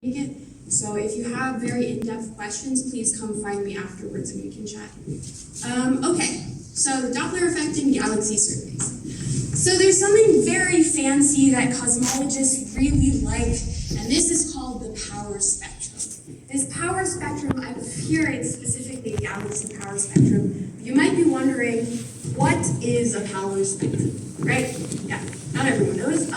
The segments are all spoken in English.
So if you have very in-depth questions, please come find me afterwards and we can chat. Okay, so the Doppler effect in galaxy surveys. So there's something very fancy that cosmologists really like, and this is called the power spectrum. This power spectrum, I'm hearing specifically galaxy power spectrum. You might be wondering, what is a power spectrum, right? Yeah, not everyone knows.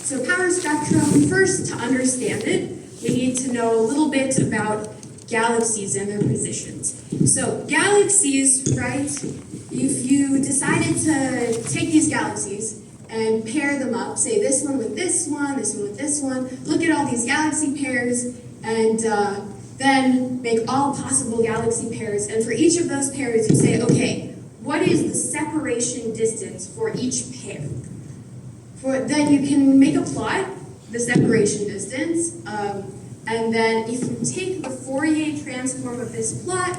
So power spectrum, first to understand it, we need to know a little bit about galaxies and their positions. So galaxies, right, if you decided to take these galaxies and pair them up, say this one with this one, this one with this one, look at all these galaxy pairs, and then make all possible galaxy pairs, and for each of those pairs you say, okay, what is the separation distance for each pair? Then you can make a plot, the separation distance, and then if you take the Fourier transform of this plot,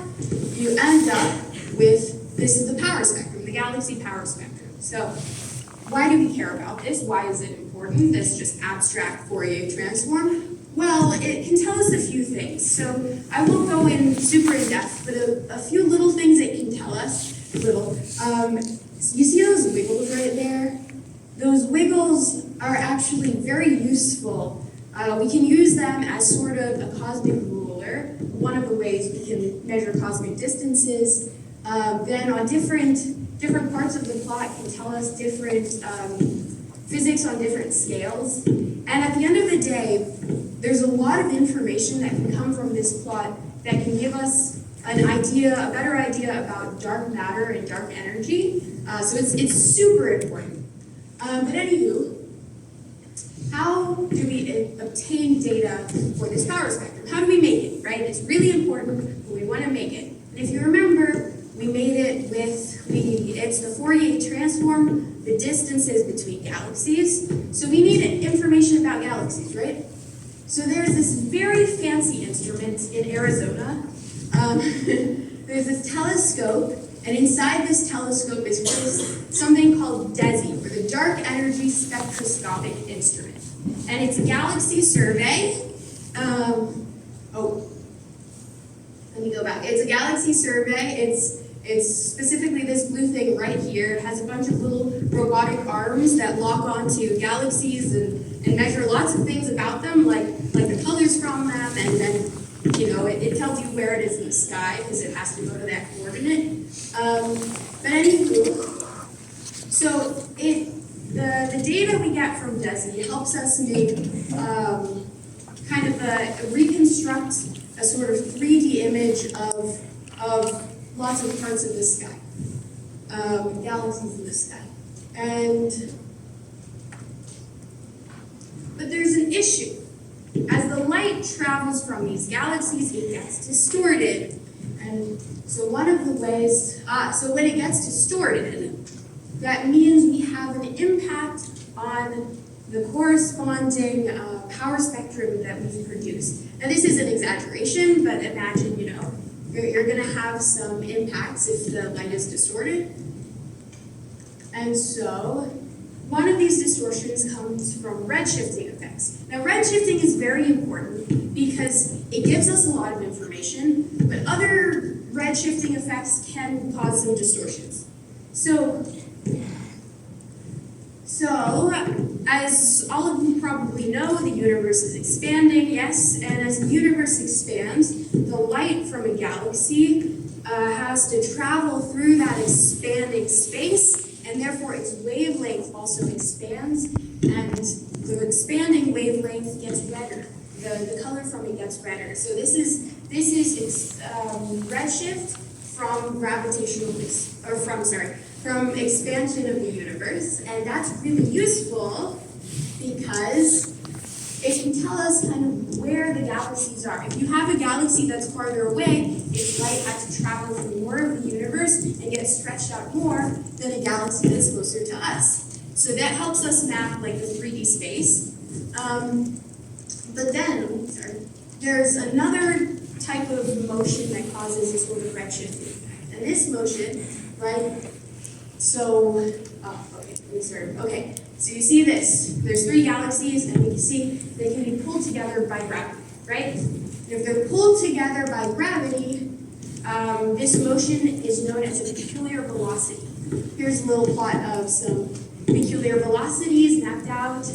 you end up with, this is the power spectrum, the galaxy power spectrum. So why do we care about this? Why is it important, this just abstract Fourier transform? Well, it can tell us a few things. So I won't go in super in depth, but a few little things it can tell us. You see those wiggles right there? Those wiggles are actually very useful. We can use them as sort of a cosmic ruler. One of the ways we can measure cosmic distances. Then on different parts of the plot can tell us different physics on different scales. And at the end of the day, there's a lot of information that can come from this plot that can give us an idea, a better idea about dark matter and dark energy. So it's super important. But anywho, how do we obtain data for this power spectrum? How do we make it, right? It's really important, but we want to make it. And if you remember, we made it with, it's the Fourier transform, the distances between galaxies. So we need information about galaxies, right? So there's this very fancy instrument in Arizona. There's this telescope, and inside this telescope is something called DESI, or the Dark Energy Spectroscopic Instrument. And it's a galaxy survey. Let me go back. It's a galaxy survey. It's specifically this blue thing right here. It has a bunch of little robotic arms that lock onto galaxies and measure lots of things about them, like the colors from them, and then it tells you where it is in the sky because it has to go to that coordinate. But anywho, so the data we get from DESI helps us make kind of reconstruct a sort of 3D image of lots of parts of the sky, galaxies in the sky. But there's an issue. As the light travels from these galaxies, it gets distorted. And so one of the ways, so when it gets distorted, that means we have an impact on the corresponding power spectrum that we've produced. Now this is an exaggeration, but imagine, you're going to have some impacts if the light is distorted. And so one of these distortions comes from redshifting effects. Now redshifting is very important because it gives us a lot of information, but other redshifting effects can cause some distortions. So as all of you probably know, the universe is expanding, yes, and as the universe expands, the light from a galaxy has to travel through that expanding space, and therefore its wavelength also expands, and the expanding wavelength gets redder. The color from it gets redder. So this is redshift from from expansion of the universe, and that's really useful because it can tell us kind of where the galaxies are. If you have a galaxy that's farther away, its light has to travel through more of the universe and get stretched out more than a galaxy that's closer to us. So that helps us map like the 3D space. But then, there's another type of motion that causes a sort of redshifting effect. And this motion, right, so you see this. There's 3 galaxies, and we can see they can be pulled together by gravity. right? And if they're pulled together by gravity, this motion is known as a peculiar velocity. Here's a little plot of some peculiar velocities mapped out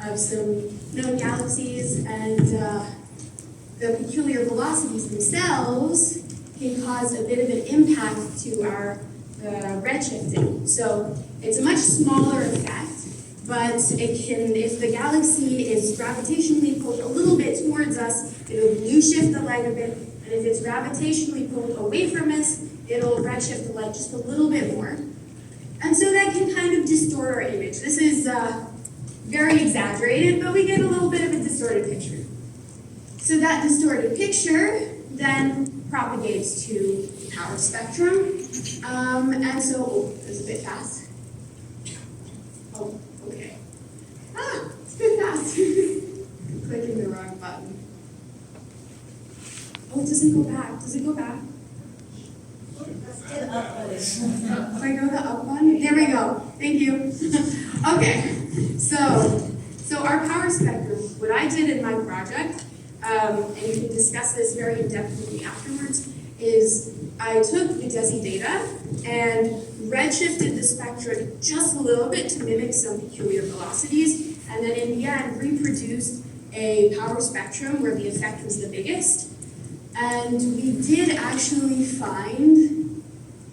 of some known galaxies, and the peculiar velocities themselves can cause a bit of an impact to our redshifting. So it's a much smaller effect, but it can, if the galaxy is gravitationally pulled a little bit towards us, it'll blue shift the light a bit, and if it's gravitationally pulled away from us, it'll redshift the light just a little bit more. And so that can kind of distort our image. This is very exaggerated, but we get a little bit of a distorted picture. So that distorted picture then propagates to the power spectrum. And so, oh, that's a bit fast. Oh, okay. Ah, it's a bit fast. Clicking the wrong button. Oh, it doesn't go back. Does it go back? Hit up button. If I go the up button, there we go. Thank you. Okay, so our power spectrum, what I did in my project, and you can discuss this very in depth with me afterwards, is I took the DESI data and redshifted the spectrum just a little bit to mimic some peculiar velocities, and then in the end reproduced a power spectrum where the effect was the biggest. And we did actually find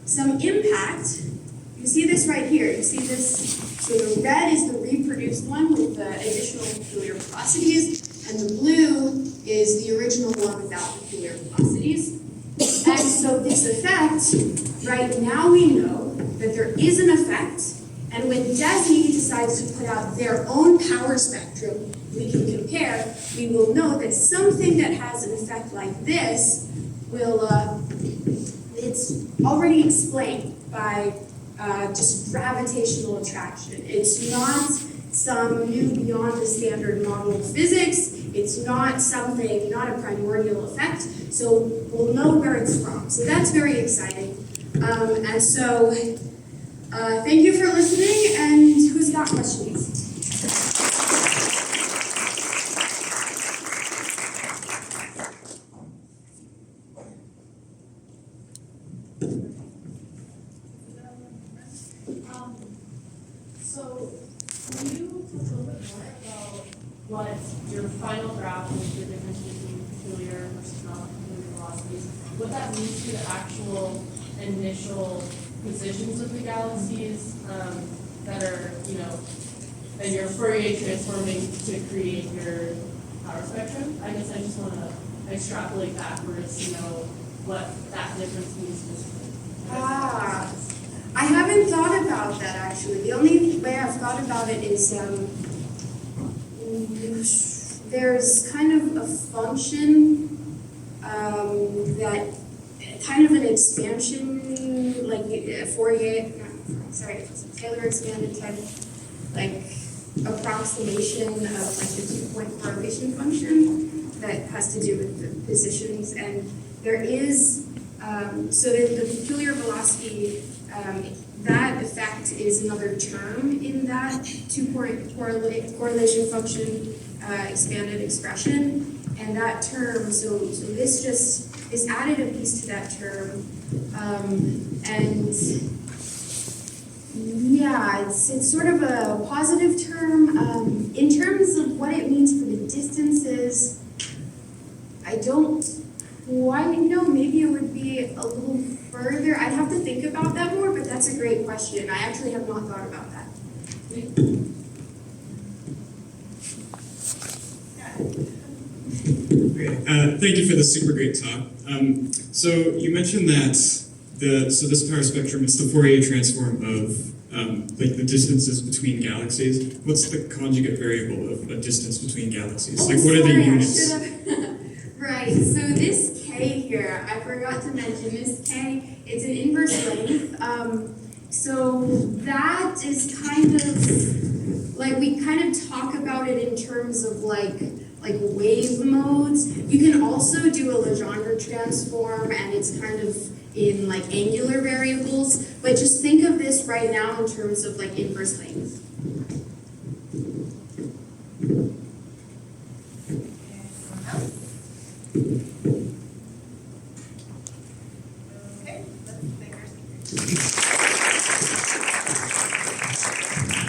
some impact. You see this right here. You see this? So the red is the reproduced one with the additional peculiar velocities, and the blue is the original one without peculiar velocities. And so this effect, right now we know that there is an effect, and when DESI decides to put out their own power spectrum we can compare, we will know that something that has an effect like this will, it's already explained by just gravitational attraction. It's not some new beyond the standard model of physics. It's not something, not a primordial effect. So we'll know where it's from. So that's very exciting. And so thank you for listening. And who's got questions? So, can you talk a little bit more about what your final graph is, the difference between peculiar versus non-peculiar velocities, what that means to the actual initial positions of the galaxies that are, that you're Fourier transforming to create your power spectrum? I guess I just want to extrapolate backwards to know what that difference means physically. I haven't thought about that actually. The only way I've thought about it is there's kind of a function that kind of an expansion, like Fourier, it's a Taylor expanded type, like approximation of like the 2-point correlation function that has to do with the positions, and there is so the peculiar velocity. That effect is another term in that 2-point correlation function expanded expression, and that term, so this just is added a piece to that term, and yeah, it's sort of a positive term. In terms of what it means for the distances, I don't quite know. Maybe it would be a little further. I'd have to think about that more, but that's a great question. I actually have not thought about that. Okay, thank you for the super great talk. So you mentioned that this power spectrum, it's the Fourier transform of like the distances between galaxies. What's the conjugate variable of a distance between galaxies? Like what are the units? Right, so this K here, I forgot to mention this K, it's an inverse length. So that is kind of, like we kind of talk about it in terms of like wave modes. You can also do a Legendre transform, and it's kind of in like angular variables, but just think of this right now in terms of like inverse length. else? Okay, let's thank our speakers.